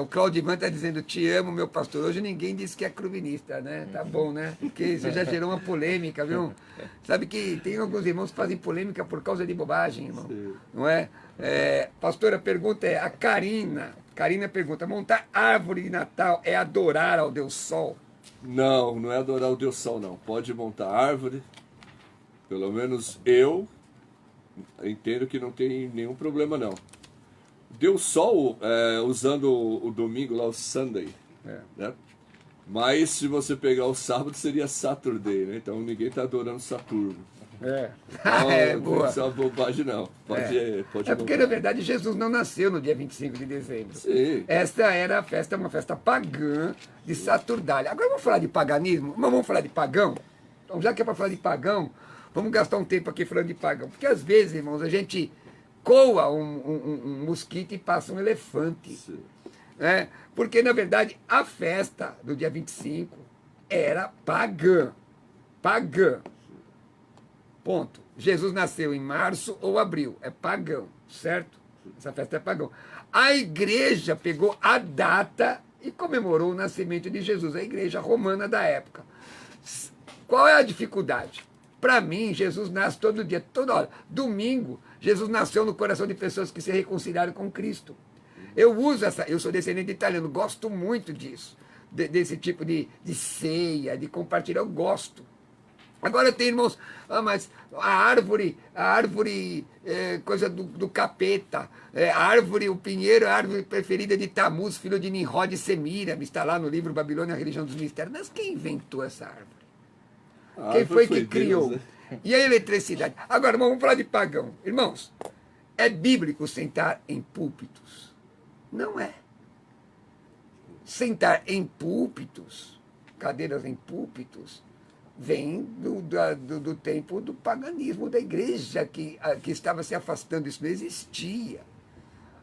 Speaker 1: O Claudivan está dizendo: te amo, meu pastor. Hoje ninguém disse que é cruvinista, né? Tá bom, né? Porque isso já gerou uma polêmica, viu? Sabe que tem alguns irmãos que fazem polêmica por causa de bobagem, irmão. Sim. Não é? Pastora, a pergunta é, a Karina pergunta: montar árvore de Natal é adorar ao Deus Sol?
Speaker 3: Não, não é adorar o Deus Sol, não. Pode montar árvore, pelo menos eu entendo que não tem nenhum problema, não. Deus Sol, usando o domingo lá, o Sunday, né? Mas se você pegar o sábado, seria Saturday, né? Então ninguém está adorando Saturno. Então,
Speaker 1: boa.
Speaker 3: Não é uma bobagem, não. Pode
Speaker 1: porque, na verdade, Jesus não nasceu no dia 25 de dezembro.
Speaker 3: Sim.
Speaker 1: Esta era uma festa pagã de Saturdália. Agora vamos falar de paganismo? Mas vamos falar de pagão? Então, já que é para falar de pagão, vamos gastar um tempo aqui falando de pagão. Porque, às vezes, irmãos, a gente coa um mosquito e passa um elefante.
Speaker 3: Sim.
Speaker 1: Porque, na verdade, a festa do dia 25 era pagã. Pagã. Ponto. Jesus nasceu em março ou abril. É pagão, certo? Essa festa é pagão. A igreja pegou a data e comemorou o nascimento de Jesus, a igreja romana da época. Qual é a dificuldade? Para mim, Jesus nasce todo dia, toda hora. Domingo, Jesus nasceu no coração de pessoas que se reconciliaram com Cristo. Eu sou descendente de italiano, gosto muito disso, desse tipo de ceia, de compartilhar, eu gosto. Agora tem, irmãos, mas a árvore coisa do capeta, a árvore, o pinheiro, a árvore preferida de Tamuz, filho de Nimrod e Semira, está lá no livro Babilônia, a religião dos mistérios. Mas quem inventou essa árvore? Quem foi que criou? Deus, né? E a eletricidade? Agora, vamos falar de pagão. Irmãos, é bíblico sentar em púlpitos? Não é. Sentar em púlpitos, cadeiras em púlpitos, vem do tempo do paganismo da igreja, que estava se afastando, isso não existia.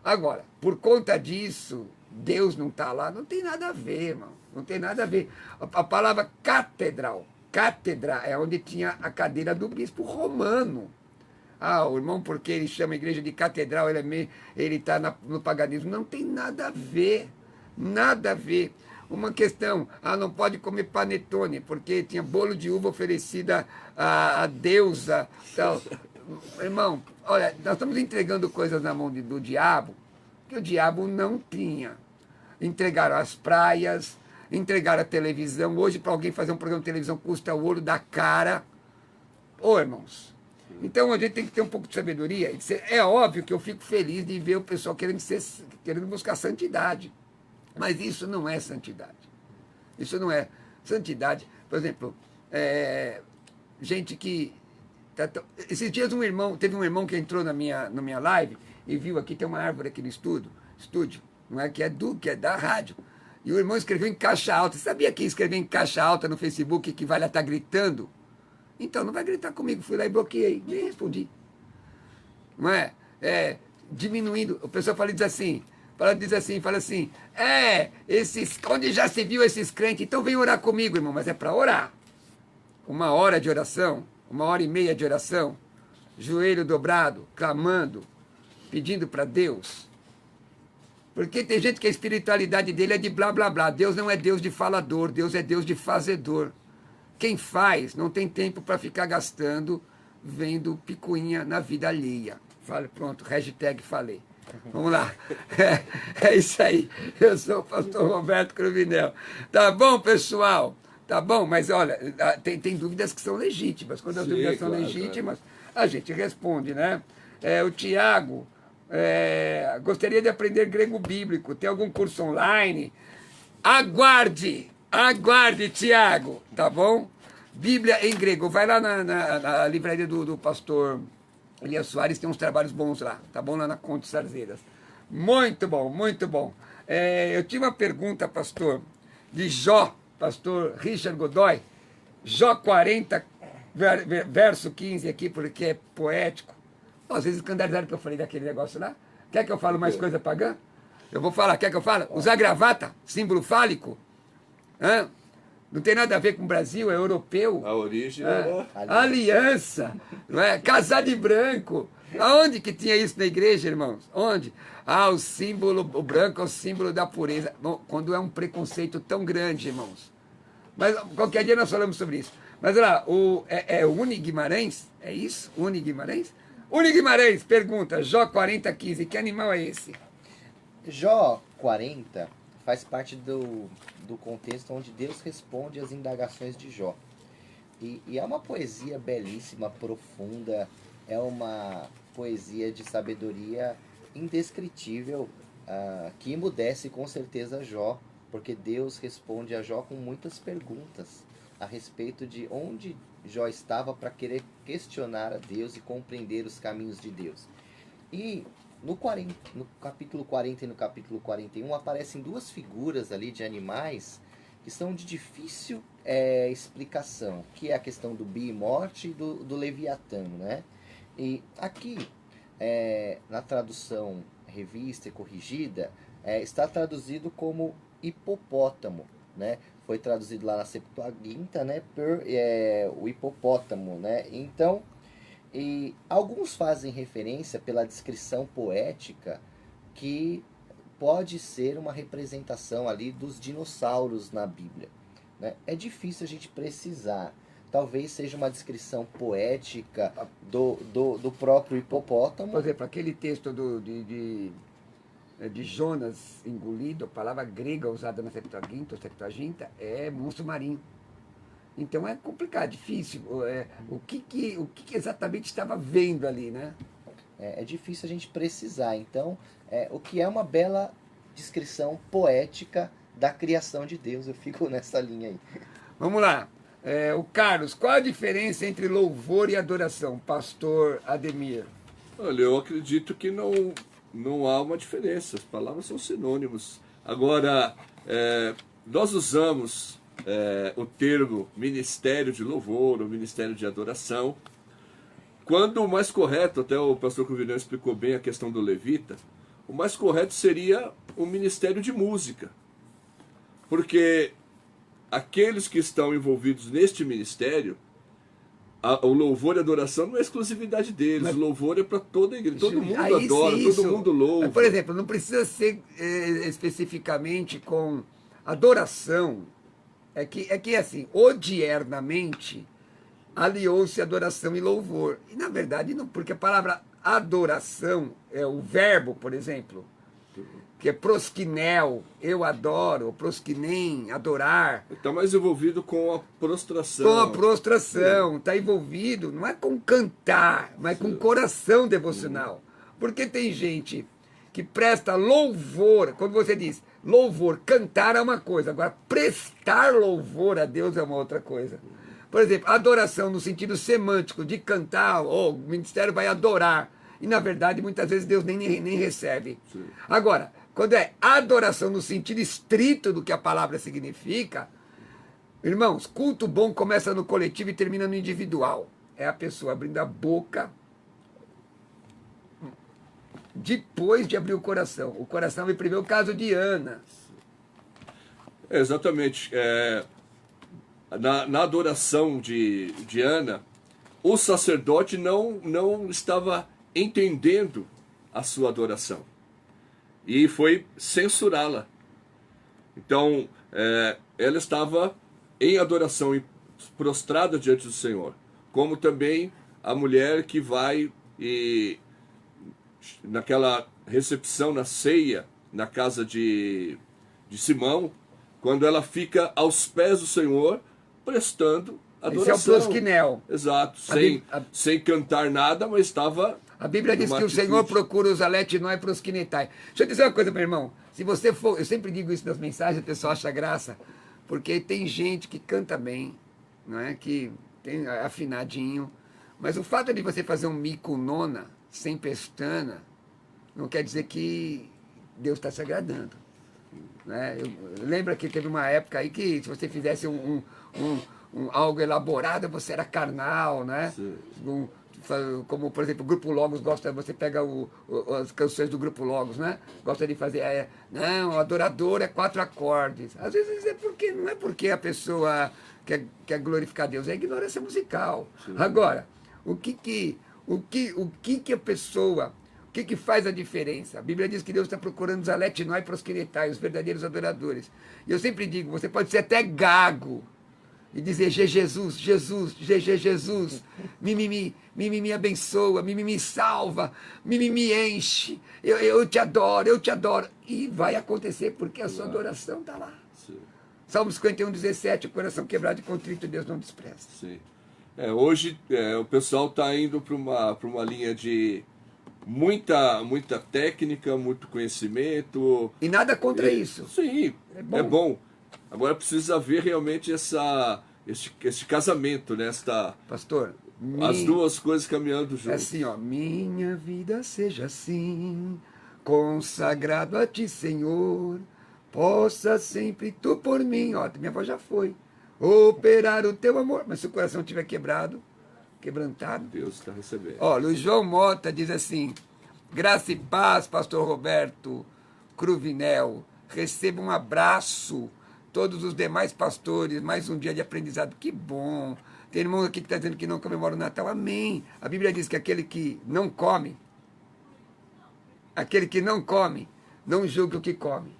Speaker 1: Agora, por conta disso, Deus não está lá? Não tem nada a ver, irmão. Não tem nada a ver. A palavra catedral, cátedra é onde tinha a cadeira do bispo romano. O irmão, porque ele chama a igreja de catedral, ele está no paganismo. Não tem nada a ver, nada a ver. Uma questão, não pode comer panetone, porque tinha bolo de uva oferecida à deusa. Então, irmão, olha, nós estamos entregando coisas na mão do diabo, que o diabo não tinha. Entregaram as praias, entregaram a televisão. Hoje, para alguém fazer um programa de televisão, custa o olho da cara. Irmãos, então a gente tem que ter um pouco de sabedoria. É óbvio que eu fico feliz de ver o pessoal querendo buscar santidade. Mas isso não é santidade. Isso não é santidade. Por exemplo, gente que... Esses dias teve um irmão que entrou na minha live e viu aqui, tem uma árvore aqui no estúdio, não é que é da rádio. E o irmão escreveu em caixa alta. Você sabia que escrever em caixa alta no Facebook equivale a estar gritando? Então, não vai gritar comigo. Fui lá e bloqueei. Nem respondi. Não é? Diminuindo. O pessoal diz assim, onde já se viu esses crentes, então vem orar comigo, irmão, mas é para orar. 1 hora de oração, 1h30 de oração, joelho dobrado, clamando, pedindo para Deus. Porque tem gente que a espiritualidade dele é de blá, blá, blá. Deus não é Deus de falador, Deus é Deus de fazedor. Quem faz não tem tempo para ficar gastando vendo picuinha na vida alheia. Pronto, hashtag falei. Vamos lá. É isso aí. Eu sou o pastor Roberto Cruvinel. Tá bom, pessoal? Tá bom? Mas olha, tem dúvidas que são legítimas. Quando as dúvidas são legítimas, a gente responde, né? O Tiago, gostaria de aprender grego bíblico. Tem algum curso online? Aguarde, Tiago, tá bom? Bíblia em grego. Vai lá na livraria do pastor Elias Soares, tem uns trabalhos bons lá, tá bom? Lá na Conte Sarzeiras. Muito bom, muito bom. Eu tinha uma pergunta, pastor, de Jó, pastor Richard Godoy, Jó 40, verso 15 aqui, porque é poético. Às vezes escandalizaram que eu falei daquele negócio lá. Quer que eu fale mais coisa pagã? Eu vou falar, quer que eu fale? Usar gravata, símbolo fálico? Não tem nada a ver com o Brasil, é europeu.
Speaker 3: A origem
Speaker 1: aliança, não é? Casar de branco. Aonde que tinha isso na igreja, irmãos? Onde? O branco é o símbolo da pureza. Bom, quando é um preconceito tão grande, irmãos. Mas qualquer dia nós falamos sobre isso. Mas olha lá, Uni Guimarães, é isso? Uni Guimarães? Uni Guimarães pergunta, Jó 40:15, que animal é esse?
Speaker 2: Jó 40 faz parte do contexto onde Deus responde às indagações de Jó. E é uma poesia belíssima, profunda, é uma poesia de sabedoria indescritível, que emudece com certeza Jó, porque Deus responde a Jó com muitas perguntas a respeito de onde Jó estava para querer questionar a Deus e compreender os caminhos de Deus. E no capítulo 40 e no capítulo 41 aparecem duas figuras ali de animais que são de difícil explicação, que é a questão do bimorte e do Leviatã, né? E aqui, na tradução revista e corrigida, está traduzido como hipopótamo, né? Foi traduzido lá na Septuaginta, né, o hipopótamo, né? Então, alguns fazem referência pela descrição poética que pode ser uma representação ali dos dinossauros na Bíblia, né? É difícil a gente precisar. Talvez seja uma descrição poética do próprio hipopótamo.
Speaker 1: Por exemplo, aquele texto de Jonas engolido, a palavra grega usada na Septuaginta, ou Septuaginta, é monstro marinho. Então é complicado, difícil. O que exatamente estava vendo ali, né?
Speaker 2: É difícil a gente precisar. Então, o que é uma bela descrição poética da criação de Deus. Eu fico nessa linha aí.
Speaker 1: Vamos lá. O Carlos, qual a diferença entre louvor e adoração, pastor Ademir?
Speaker 3: Olha, eu acredito que não há uma diferença, as palavras são sinônimos. Agora, nós usamos o termo ministério de louvor ou ministério de adoração, quando o mais correto, até o pastor Cruvinel explicou bem a questão do levita, o mais correto seria o ministério de música, porque aqueles que estão envolvidos neste ministério, o louvor e a adoração não é exclusividade deles, o louvor é para toda a igreja, todo mundo adora, todo mundo louva.
Speaker 1: Por exemplo, não precisa ser especificamente com adoração, é que assim, odiernamente aliou-se adoração e louvor, e na verdade não, porque a palavra adoração, o verbo, por exemplo, que é proskinel, eu adoro, proskinem, adorar.
Speaker 3: Está mais envolvido com a prostração.
Speaker 1: Com a prostração, está envolvido, não é com cantar, mas com coração devocional. Porque tem gente que presta louvor, quando você diz louvor, cantar é uma coisa, agora prestar louvor a Deus é uma outra coisa. Por exemplo, adoração no sentido semântico de cantar, o ministério vai adorar. E na verdade, muitas vezes Deus nem recebe. Sim. Agora, quando é adoração no sentido estrito do que a palavra significa, irmãos, culto bom começa no coletivo e termina no individual. É a pessoa abrindo a boca depois de abrir o coração. O coração vai primeiro, o caso de Ana.
Speaker 3: Exatamente. Na adoração de Ana, o sacerdote não estava entendendo a sua adoração e foi censurá-la. Então, ela estava em adoração, prostrada diante do Senhor, como também a mulher que vai e naquela recepção na ceia na casa de Simão, quando ela fica aos pés do Senhor prestando adoração.
Speaker 1: Esse é o proskinel.
Speaker 3: Exato, sem cantar nada, mas estava...
Speaker 1: A Bíblia diz que o Senhor procura os aletinói proskinetai. Deixa eu dizer uma coisa, meu irmão. Se você for... Eu sempre digo isso nas mensagens, o pessoal acha graça, porque tem gente que canta bem, não é? Que tem afinadinho, mas o fato de você fazer um mico nona, sem pestana, não quer dizer que Deus está se agradando. Né? Lembra que teve uma época aí que se você fizesse algo elaborado, você era carnal, né? Como, por exemplo, o Grupo Logos gosta, você pega as canções do Grupo Logos, né? Gosta de fazer, não, o adorador é 4 acordes. Às vezes não é porque a pessoa quer glorificar Deus, é ignorância musical. Sim. Agora, o que a pessoa... O que faz a diferença? A Bíblia diz que Deus está procurando os aletinói proskinetai, os verdadeiros adoradores. E eu sempre digo, você pode ser até gago e dizer, Jesus, Jesus, Jesus, me abençoa, me salva, me enche, eu te adoro, eu te adoro. E vai acontecer, porque a sua adoração está lá. Sim. Salmo 51:17, o coração quebrado e contrito, Deus não despreza.
Speaker 3: Sim. Hoje o pessoal está indo para uma linha de muita técnica, muito conhecimento.
Speaker 1: E nada contra isso.
Speaker 3: Sim, é bom. Agora precisa haver realmente esse casamento, né?
Speaker 1: Pastor,
Speaker 3: as duas coisas caminhando juntas.
Speaker 1: É assim, ó, minha vida seja assim, consagrado a ti, Senhor, possa sempre tu por mim, ó, minha voz já foi, operar o teu amor. Mas se o coração estiver quebrantado,
Speaker 3: Deus está recebendo.
Speaker 1: Ó, Luiz João Mota diz assim, graça e paz, pastor Roberto Cruvinel, receba um abraço, todos os demais pastores, mais um dia de aprendizado, que bom. Tem irmão aqui que está dizendo que não comemora o Natal, amém. A Bíblia diz que aquele que não come, não julgue o que come.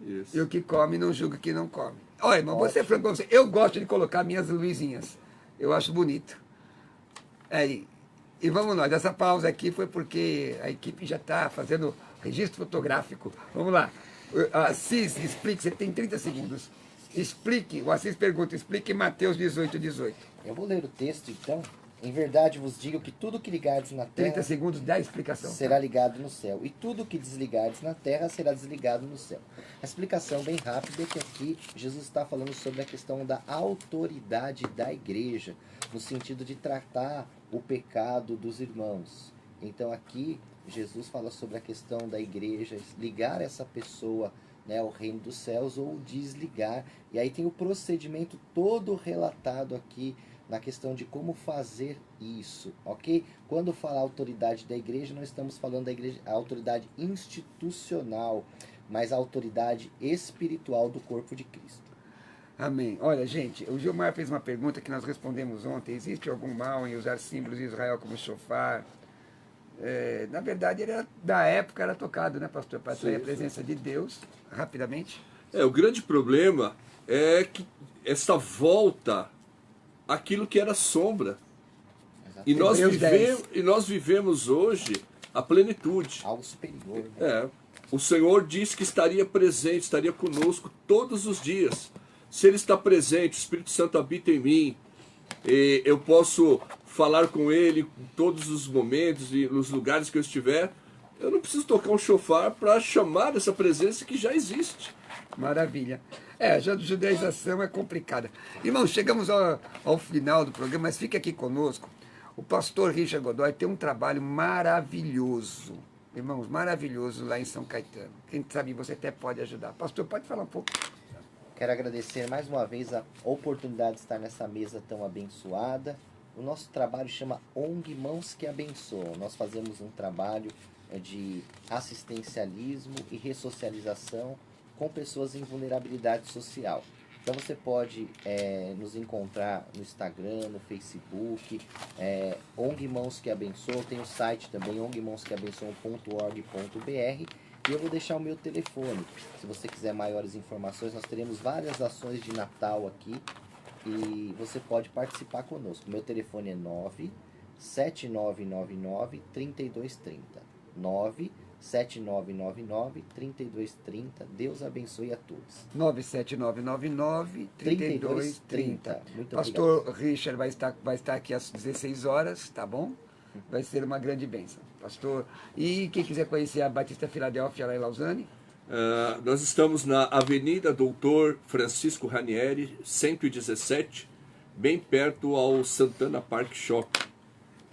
Speaker 3: Isso.
Speaker 1: E o que come, não julgue o que não come. Olha, irmão, vou ser franco com você. Eu gosto de colocar minhas luzinhas. Eu acho bonito. E vamos nós. Essa pausa aqui foi porque a equipe já está fazendo registro fotográfico. Vamos lá. Assis, explique, você tem 30 segundos. Explique, o Assis pergunta, explique Mateus 18:18.
Speaker 2: Eu vou ler o texto, então. Em verdade vos digo que tudo que ligardes na
Speaker 1: 30
Speaker 2: terra
Speaker 1: segundos da explicação.
Speaker 2: será ligado no céu, e tudo que desligardes na terra será desligado no céu. A explicação bem rápida é que aqui Jesus está falando sobre a questão da autoridade da igreja, no sentido de tratar o pecado dos irmãos. Então aqui Jesus fala sobre a questão da igreja, ligar essa pessoa, né, ao reino dos céus ou desligar. E aí tem o procedimento todo relatado aqui na questão de como fazer isso, ok? Quando fala autoridade da igreja, não estamos falando da igreja, a autoridade institucional, mas a autoridade espiritual do corpo de Cristo.
Speaker 1: Amém. Olha, gente, o Gilmar fez uma pergunta que nós respondemos ontem. Existe algum mal em usar símbolos de Israel como shofar? Na verdade, da época era tocado, né, pastor? Para atrair a presença de Deus, rapidamente.
Speaker 3: O grande problema é que essa volta àquilo que era sombra. E nós vivemos hoje a plenitude.
Speaker 2: Algo superior. Né?
Speaker 3: O Senhor disse que estaria presente, estaria conosco todos os dias. Se Ele está presente, o Espírito Santo habita em mim, e eu posso falar com Ele em todos os momentos e nos lugares que eu estiver. Eu não preciso tocar um shofar para chamar essa presença que já existe.
Speaker 1: Maravilha. A judaização é complicada. Irmãos, chegamos ao final do programa, mas fique aqui conosco. O pastor Richard Godoy tem um trabalho maravilhoso. Irmãos, maravilhoso lá em São Caetano. Quem sabe você até pode ajudar. Pastor, pode falar um pouco?
Speaker 2: Quero agradecer mais uma vez a oportunidade de estar nessa mesa tão abençoada. O nosso trabalho chama ONG Mãos que Abençoam. Nós fazemos um trabalho de assistencialismo e ressocialização com pessoas em vulnerabilidade social. Então você pode nos encontrar no Instagram, no Facebook, ONG Mãos que Abençoam. Tem o site também, ongmãosqueabençoam.org.br. E eu vou deixar o meu telefone. Se você quiser maiores informações, nós teremos várias ações de Natal aqui. E você pode participar conosco. Meu telefone é 97999-3230. 97999-3230. Deus abençoe a todos.
Speaker 1: 97999-3230.
Speaker 2: Muito
Speaker 1: Pastor
Speaker 2: obrigado.
Speaker 1: Richard vai estar aqui às 16 horas, tá bom? Vai ser uma grande bênção. Pastor, e quem quiser conhecer a Batista Filadélfia lá em Lausanne?
Speaker 3: Nós estamos na Avenida Doutor Francisco Ranieri, 117, bem perto ao Santana Park Shop.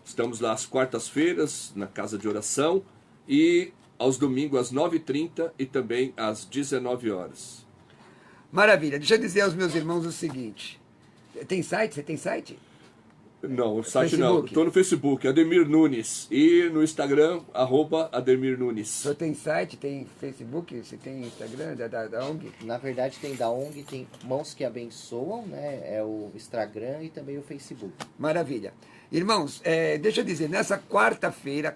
Speaker 3: Estamos lá às quartas-feiras, na casa de oração, e aos domingos às 9h30 e também às 19 horas.
Speaker 1: Maravilha. Deixa eu dizer aos meus irmãos o seguinte. Tem site? Você tem site?
Speaker 3: Não, o site
Speaker 1: Facebook.
Speaker 3: não. Estou no Facebook, Ademir Nunes. E no Instagram, @Ademir Nunes.
Speaker 1: O senhor tem site, tem Facebook, você tem Instagram da ONG?
Speaker 2: Na verdade tem da ONG, tem Mãos que Abençoam, né? É o Instagram e também o Facebook.
Speaker 1: Maravilha. Irmãos, deixa eu dizer, nessa quarta-feira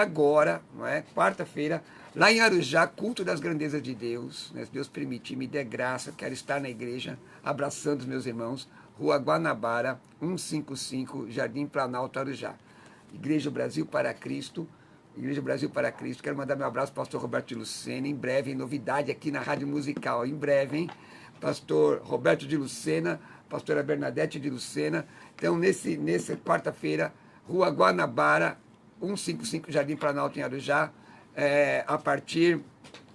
Speaker 1: agora, não é? Quarta-feira, lá em Arujá, culto das grandezas de Deus, né? Se Deus permitir, me dê graça, quero estar na igreja, abraçando os meus irmãos, Rua Guanabara, 155, Jardim Planalto, Arujá. Igreja Brasil para Cristo, Igreja Brasil para Cristo. Quero mandar meu abraço ao pastor Roberto de Lucena, em breve, novidade aqui na Rádio Musical, em breve, hein? Pastor Roberto de Lucena, pastora Bernadette de Lucena. Então, nessa quarta-feira, Rua Guanabara, 155, Jardim Planalto, em Arujá, a partir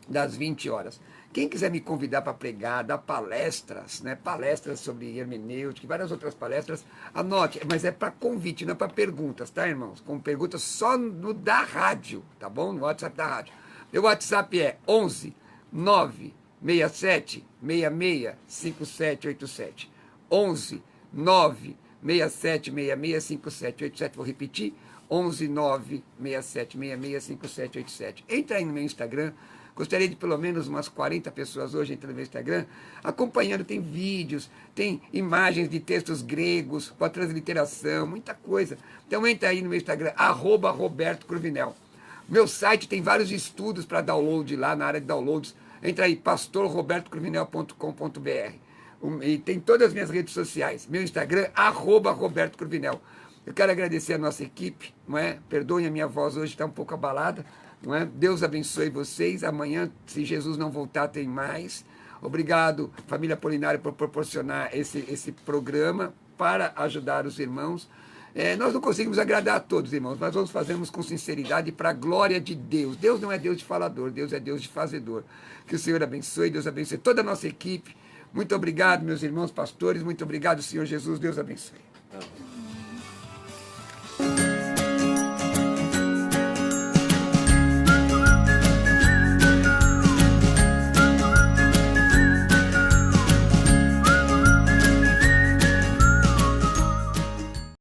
Speaker 1: das 20 horas. Quem quiser me convidar para pregar, dar palestras, né? Palestras sobre hermenêutica e várias outras palestras, anote, mas é para convite, não é para perguntas, tá, irmãos? Com perguntas só no da rádio, tá bom? No WhatsApp da rádio. Meu WhatsApp é 11 967 66 5787. 11 967 66 5787. Vou repetir. 11 967 66 5787. Entra aí no meu Instagram. Gostaria de pelo menos umas 40 pessoas hoje entrando no meu Instagram, acompanhando, tem vídeos, tem imagens de textos gregos, com a transliteração, muita coisa. Então entra aí no meu Instagram, @Roberto Cruvinel. Meu site tem vários estudos para download lá na área de downloads. Entra aí, pastorrobertocruvinel.com.br. E tem todas as minhas redes sociais. Meu Instagram, @RobertoCruvinel. Eu quero agradecer a nossa equipe, não é? Perdoem a minha voz hoje, está um pouco abalada, não é? Deus abençoe vocês. Amanhã, se Jesus não voltar, tem mais. Obrigado, família Apolinário, por proporcionar esse programa para ajudar os irmãos. Nós não conseguimos agradar a todos, irmãos, mas nós fazemos com sinceridade para a glória de Deus. Deus não é Deus de falador, Deus é Deus de fazedor. Que o Senhor abençoe, Deus abençoe toda a nossa equipe. Muito obrigado, meus irmãos pastores, muito obrigado, Senhor Jesus, Deus abençoe.
Speaker 3: Amém.